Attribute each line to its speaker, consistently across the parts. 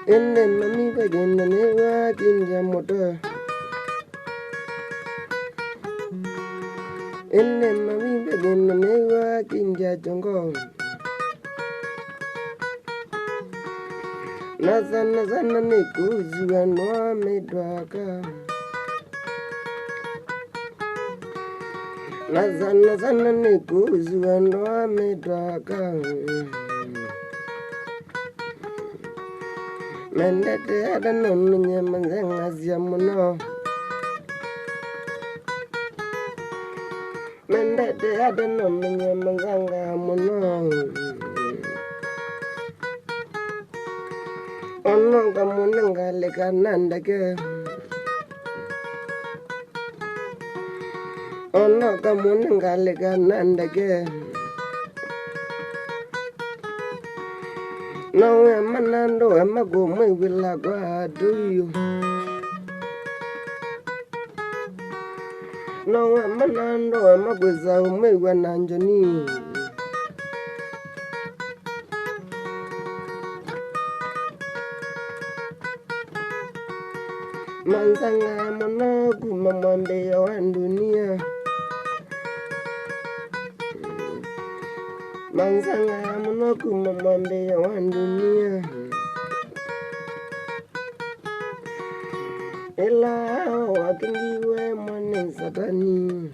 Speaker 1: Ende mami bagenda newa kinja motor. Ende mami bagenda newa kinja jongo. Nazana nikuzuwa noa medwaka. Nazana nikuzuwa noa medwaka. Mendete ada nonunya manzenga muno. Mendete ada nonunya manzenga muno. Ono kamunenga lekananda ke. Ono kamunenga lekananda ke. No emanando emagomo wilagwa do you. No emanando emagweza umewa nanjoni. Manzanga mono kumamambe ya wandunia. Manzanga mono kumamambe ya wandunia. Ela wakingiwe mwane satani.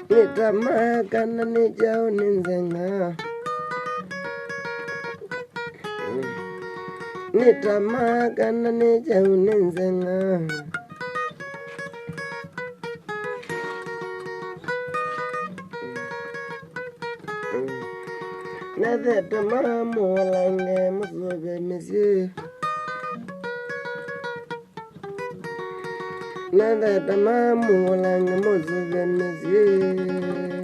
Speaker 1: Nitamaka na nijao ninzenga. Nitamaka na nijao ninzenga. Nadeta mamu walange musobe misi. Nadeta mamu walange musobe misi.